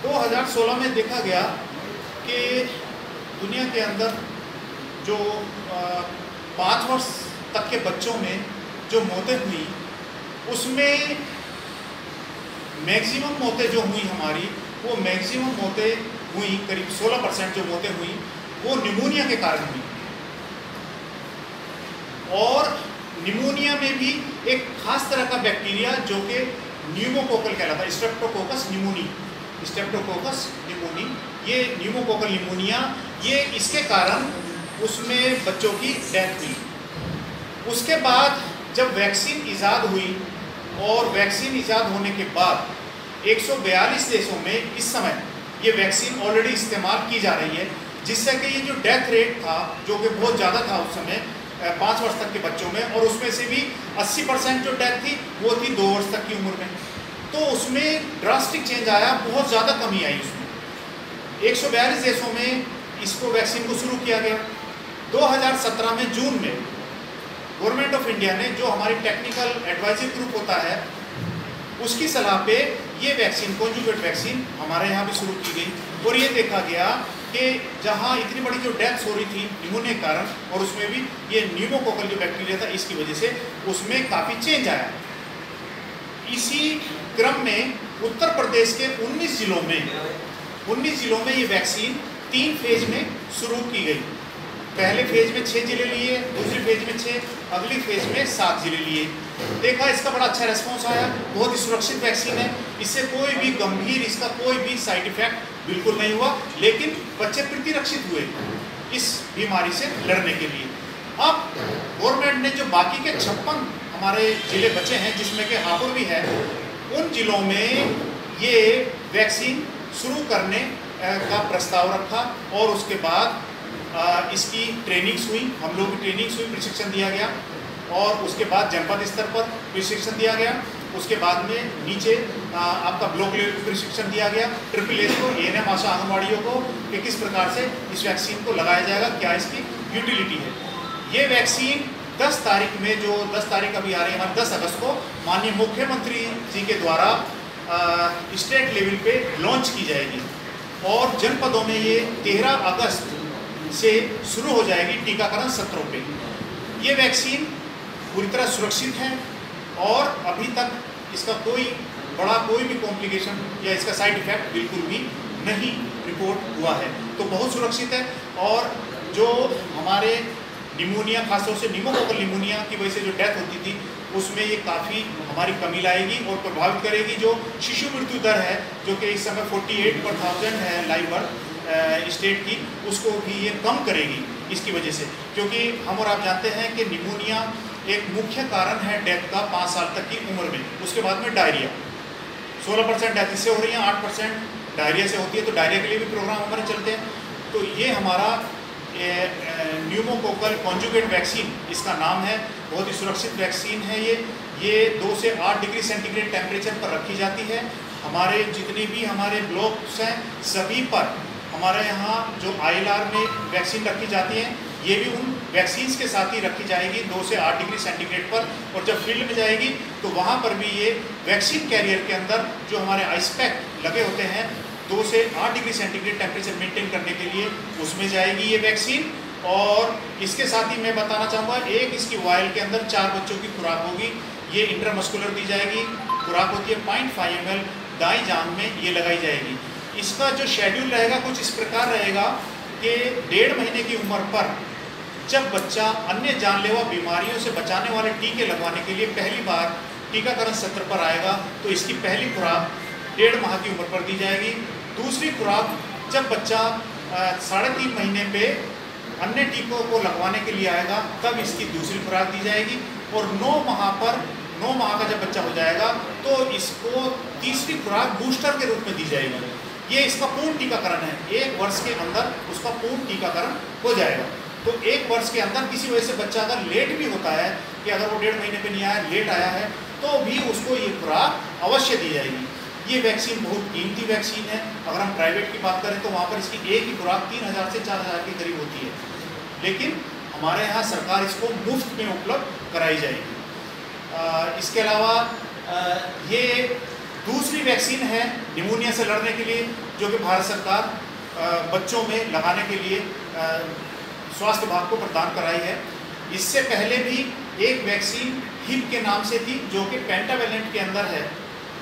2016 में देखा गया कि दुनिया के अंदर जो 5 वर्ष तक के बच्चों में जो मौतें हुई उसमें मैक्सिमम मौतें जो हुई हमारी, वो मैक्सिमम मौतें हुई करीब 16% जो मौतें हुई वो निमोनिया के कारण हुई। और निमोनिया में भी एक खास तरह का बैक्टीरिया जो कि न्यूमोकोकल कहलाता है, स्ट्रेप्टोकोकस निमोनी, स्ट्रेप्टोकोकस निमोनी, ये न्यूमोकोकल निमोनिया, ये इसके कारण उसमें बच्चों की डेथ हुई। उसके बाद जब वैक्सीन ईजाद हुई और वैक्सीन ईजाद होने के बाद 142 देशों में इस समय ये वैक्सीन ऑलरेडी इस्तेमाल की जा रही है, जिससे कि ये जो डेथ रेट था जो कि बहुत ज़्यादा था उस समय 5 वर्ष तक के बच्चों में, और उसमें से भी 80% जो डेथ थी वो थी 2 वर्ष तक की उम्र में, तो उसमें ड्रास्टिक चेंज आया, बहुत ज़्यादा कमी आई उसमें। 142 देशों में इसको वैक्सीन को शुरू किया गया। 2017 में जून में गवर्नमेंट ऑफ इंडिया ने, जो हमारी टेक्निकल एडवाइजरी ग्रुप होता है, उसकी सलाह पे ये वैक्सीन कॉन्जुगेट वैक्सीन हमारे यहाँ भी शुरू की गई। और ये देखा गया कि जहाँ इतनी बड़ी जो डेथ्स हो रही थी निमोनिया के कारण, और उसमें भी ये न्यूमोकोकल जो बैक्टीरिया था इसकी वजह से उसमें काफ़ी चेंज आया। इसी क्रम में उत्तर प्रदेश के 19 जिलों में ये वैक्सीन 3 फेज में शुरू की गई। पहले फेज में 6 जिले लिए, दूसरी फेज में 6, अगली फेज में 7 जिले लिए। देखा इसका बड़ा अच्छा रेस्पॉन्स आया, बहुत ही सुरक्षित वैक्सीन है, इससे कोई भी गंभीर इसका कोई भी साइड इफेक्ट बिल्कुल नहीं हुआ, लेकिन बच्चे प्रतिरक्षित हुए इस बीमारी से लड़ने के लिए। अब गवर्नमेंट ने जो बाकी के 56 हमारे जिले बचे हैं, जिसमें कि हापुड़ भी है, उन जिलों में ये वैक्सीन शुरू करने का प्रस्ताव रखा और उसके बाद इसकी ट्रेनिंग्स हुई, हम लोग की ट्रेनिंग्स हुई, प्रशिक्षण दिया गया, और उसके बाद जनपद स्तर पर प्रशिक्षण दिया गया। उसके बाद में नीचे आपका ब्लॉक लेवल प्रशिक्षण दिया गया, AAA को, ANM आशा आंगनवाड़ियों को, कि किस प्रकार से इस वैक्सीन को लगाया जाएगा, क्या इसकी यूटिलिटी है। ये वैक्सीन 10 तारीख में, जो 10 तारीख अभी आ रही है हमारी 10 अगस्त को, माननीय मुख्यमंत्री जी के द्वारा स्टेट लेवल पे लॉन्च की जाएगी, और जनपदों में ये 13 अगस्त से शुरू हो जाएगी टीकाकरण सत्रों पे। ये वैक्सीन पूरी तरह सुरक्षित है और अभी तक इसका कोई भी कॉम्प्लिकेशन या इसका साइड इफेक्ट बिल्कुल भी नहीं रिपोर्ट हुआ है, तो बहुत सुरक्षित है। और जो हमारे निमोनिया, खासतौर से न्यूमोकोकल निमोनिया की वजह से जो डेथ होती थी, उसमें ये काफ़ी हमारी कमी लाएगी और प्रभावित करेगी। जो शिशु मृत्यु दर है, जो कि इस समय 48/1000 है लाइव बर्थ स्टेट की, उसको भी ये कम करेगी इसकी वजह से, क्योंकि हम और आप जानते हैं कि निमोनिया एक मुख्य कारण है डेथ का 5 साल तक की उम्र में। उसके बाद में डायरिया, 16% डेथ इससे हो रही है, 8% डायरिया से होती है, तो डायरिया के लिए भी प्रोग्राम हमारे चलते हैं। तो ये हमारा न्यूमोकोकल कॉन्जुगेट वैक्सीन इसका नाम है, बहुत ही सुरक्षित वैक्सीन है। ये 2 से 8 डिग्री सेंटीग्रेड टेम्परेचर पर रखी जाती है। हमारे जितने भी हमारे ब्लॉक्स हैं सभी पर हमारे यहाँ जो ILR में वैक्सीन रखी जाती है, ये भी उन वैक्सीन्स के साथ ही रखी जाएगी 2 से 8 डिग्री सेंटीग्रेड पर। और जब फील्ड में जाएगी तो वहाँ पर भी ये वैक्सीन कैरियर के अंदर जो हमारे आइस पैक लगे होते हैं 2 से 8 डिग्री सेंटीग्रेड टेम्परेचर मेंटेन करने के लिए, उसमें जाएगी ये वैक्सीन। और इसके साथ ही मैं बताना चाहूँगा, एक इसकी वायल के अंदर 4 बच्चों की खुराक होगी, ये इंट्रामस्कुलर दी जाएगी, खुराक होती है 0.5 ml, दाईं जांघ में ये लगाई जाएगी। इसका जो शेड्यूल रहेगा कुछ इस प्रकार रहेगा कि 1.5 महीने की उम्र पर जब बच्चा अन्य जानलेवा बीमारियों से बचाने वाले टीके लगवाने के लिए पहली बार टीकाकरण सत्र पर आएगा, तो इसकी पहली खुराक 1.5 माह की उम्र पर दी जाएगी। दूसरी खुराक जब बच्चा 3.5 महीने पे अन्य टीकों को लगवाने के लिए आएगा, तब इसकी दूसरी खुराक दी जाएगी। और 9 माह का जब बच्चा हो जाएगा तो इसको तीसरी खुराक बूस्टर के रूप में दी जाएगी। ये इसका पूर्ण टीकाकरण है, 1 वर्ष के अंदर उसका पूर्ण टीकाकरण हो जाएगा। तो 1 वर्ष के अंदर किसी वजह से बच्चा अगर लेट भी होता है, कि अगर वो 1.5 महीने पे नहीं आया, लेट आया है, तो भी उसको ये खुराक अवश्य दी जाएगी। ये वैक्सीन बहुत कीमती वैक्सीन है। अगर हम प्राइवेट की बात करें तो वहाँ पर इसकी एक ही खुराक 3000 से 4000 के करीब होती है, लेकिन हमारे यहाँ सरकार इसको मुफ्त में उपलब्ध कराई जाएगी। इसके अलावा ये दूसरी वैक्सीन है निमोनिया से लड़ने के लिए, जो कि भारत सरकार बच्चों में लगाने के लिए स्वास्थ्य विभाग को प्रदान कराई है। इससे पहले भी एक वैक्सीन हिप के नाम से थी, जो कि पेंटावेलेंट के अंदर है,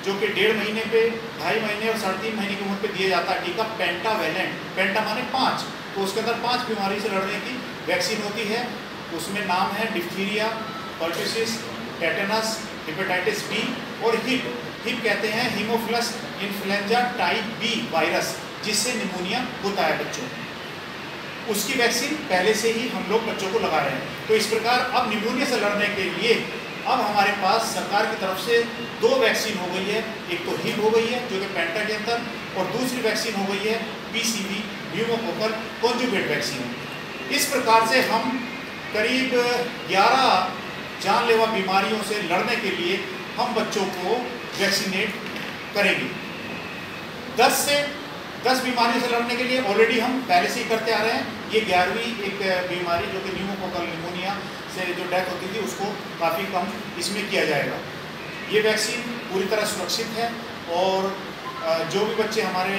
जो कि 1.5 महीने पे, 2.5 महीने और 3.5 महीने की उम्र पे दिया जाता है टीका। पेंटावेलेंट, पेंटा माने 5, तो उसके अंदर 5 बीमारी से लड़ने की वैक्सीन होती है। उसमें नाम है diphtheria, pertussis, tetanus, hepatitis B और हिप। हिप कहते हैं haemophilus influenza type B virus, जिससे निमोनिया होता है बच्चों में। उसकी वैक्सीन पहले से ही हम लोग बच्चों को लगा रहे हैं। तो इस प्रकार अब निमोनिया से लड़ने के लिए अब हमारे पास सरकार की तरफ से 2 वैक्सीन हो गई है। एक तो हिप हो गई है, जो कि पेंटा के अंदर, और दूसरी वैक्सीन हो गई है पीसीवी न्यूमोकोकल कॉन्जुगेट वैक्सीन। इस प्रकार से हम करीब 11 जानलेवा बीमारियों से लड़ने के लिए हम बच्चों को वैक्सीनेट करेंगे। 10 बीमारियों से लड़ने के लिए ऑलरेडी हम पहले से ही करते आ रहे हैं। ये 11वीं एक बीमारी, जो कि न्यूमोकोकल निमोनिया से जो डेथ होती थी, उसको काफ़ी कम इसमें किया जाएगा। ये वैक्सीन पूरी तरह सुरक्षित है, और जो भी बच्चे हमारे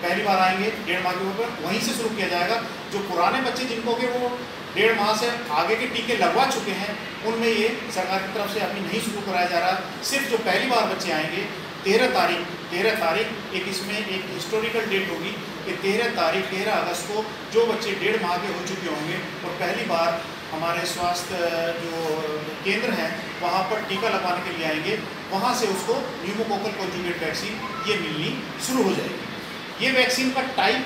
पहली बार आएंगे 1.5 माह के ऊपर, वहीं से शुरू किया जाएगा। जो पुराने बच्चे जिनको कि वो 1.5 माह से आगे के टीके लगवा चुके हैं, उनमें ये सरकार की तरफ से अभी नहीं शुरू कराया जा रहा। सिर्फ जो पहली बार बच्चे आएंगे 13 तारीख एक इसमें एक हिस्टोरिकल डेट होगी कि 13 अगस्त को जो बच्चे 1.5 माह के हो चुके होंगे और पहली बार हमारे स्वास्थ्य जो केंद्र हैं वहाँ पर टीका लगवाने के लिए आएंगे, वहाँ से उसको न्यूमोकोकल कॉन्जुगेट वैक्सीन ये मिलनी शुरू हो जाएगी। ये वैक्सीन का टाइप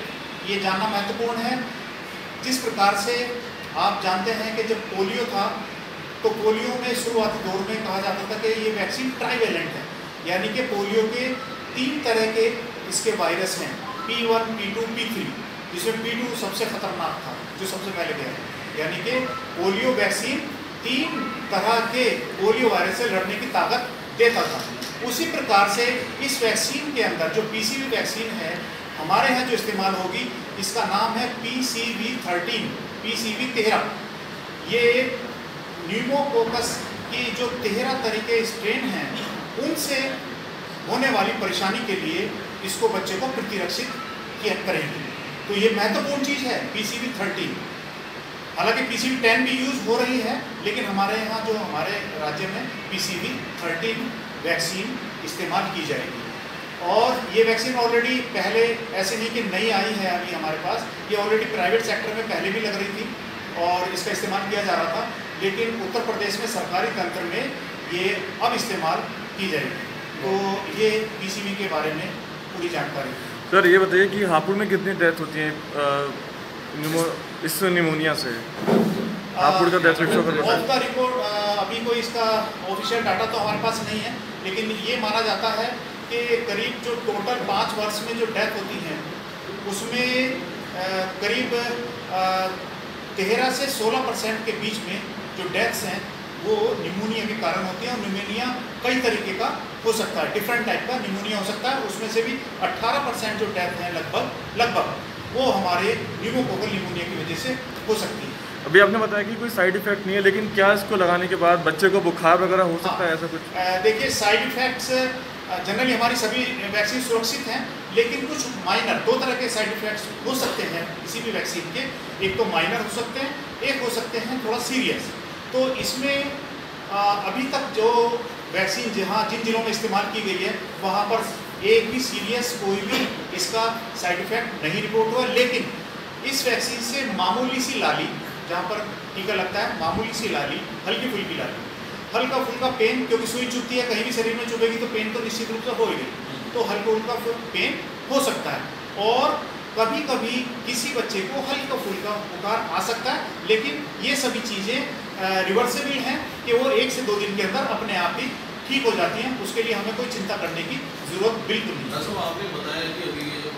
ये जानना महत्वपूर्ण है। जिस प्रकार से आप जानते हैं कि जब पोलियो था, तो पोलियो में शुरुआती दौर में कहा जाता था कि ये वैक्सीन ट्राइवेलेंट है, यानी कि पोलियो के 3 तरह के इसके वायरस हैं, P1, P2, P3, जिसमें P2 सबसे खतरनाक था, जो सबसे पहले गया है। यानी कि पोलियो वैक्सीन 3 तरह के पोलियो वायरस से लड़ने की ताकत देता था। उसी प्रकार से इस वैक्सीन के अंदर जो पीसीवी वैक्सीन है हमारे यहाँ जो इस्तेमाल होगी, इसका नाम है PCV13, PCV13। ये न्यूमोकोकस की जो 13 तरह के स्ट्रेन हैं, उनसे होने वाली परेशानी के लिए इसको बच्चे को प्रतिरक्षित करेंगे। तो ये महत्वपूर्ण चीज़ है PCV13। हालांकि PCV10 भी यूज़ हो रही है, लेकिन हमारे यहाँ जो हमारे राज्य में PCV13 वैक्सीन इस्तेमाल की जाएगी। और ये वैक्सीन ऑलरेडी पहले ऐसे नहीं कि नई आई है अभी हमारे पास, ये ऑलरेडी प्राइवेट सेक्टर में पहले भी लग रही थी और इसका इस्तेमाल किया जा रहा था, लेकिन उत्तर प्रदेश में सरकारी तंत्र में ये अब इस्तेमाल की जाएगी। तो ये पीसीवी के बारे में पूरी जानकारी। सर ये बताइए कि हापुड़ में कितनी डेथ होती है इस निमोनिया से? हापुड़ का डेथ रेशियो का रिपोर्ट अभी कोई इसका ऑफिशियल डाटा तो हमारे पास नहीं है, लेकिन ये माना जाता है कि करीब जो टोटल 5 वर्ष में जो डेथ होती हैं, उसमें करीब 13 से 16% के बीच में जो डेथ्स हैं वो निमोनिया के कारण होती हैं। और निमोनिया कई तरीके का हो सकता है, डिफरेंट टाइप का निमोनिया हो सकता है। उसमें से भी 18% जो डेथ हैं लगभग वो हमारे न्यूमोकोकल निमोनिया की वजह से हो सकती है। अभी आपने बताया कि कोई साइड इफेक्ट नहीं है, लेकिन क्या इसको लगाने के बाद बच्चे को बुखार वगैरह हो सकता है? ऐसा कुछ देखिए, साइड इफेक्ट्स जनरली हमारी सभी वैक्सीन सुरक्षित हैं, लेकिन कुछ माइनर 2 तरह के साइड इफेक्ट्स हो सकते हैं किसी भी वैक्सीन के। एक तो माइनर हो सकते हैं, एक हो सकते हैं थोड़ा सीरियस। तो इसमें अभी तक जो वैक्सीन जिन जिलों में इस्तेमाल की गई है, वहाँ पर एक भी सीरियस कोई भी इसका साइड इफेक्ट नहीं रिपोर्ट हुआ। लेकिन इस वैक्सीन से मामूली सी लाली, जहाँ पर टीका लगता है, मामूली सी लाली, हल्की फुल्की लाली, हल्का फुल्का पेन, क्योंकि सुई चुभती है, कहीं भी शरीर में चुभेगी तो पेन तो निश्चित रूप से होगी, तो हल्का फुल्का पेन हो सकता है। और कभी कभी किसी बच्चे को हल्का फुल्का बुखार आ सकता है, लेकिन ये सभी चीज़ें रिवर्सेबल हैं कि वो 1 से 2 दिन के अंदर अपने आप ही ठीक हो जाती हैं। उसके लिए हमें कोई चिंता करने की जरूरत बिल्कुल नहीं। आपने बताया कि अभी ये जो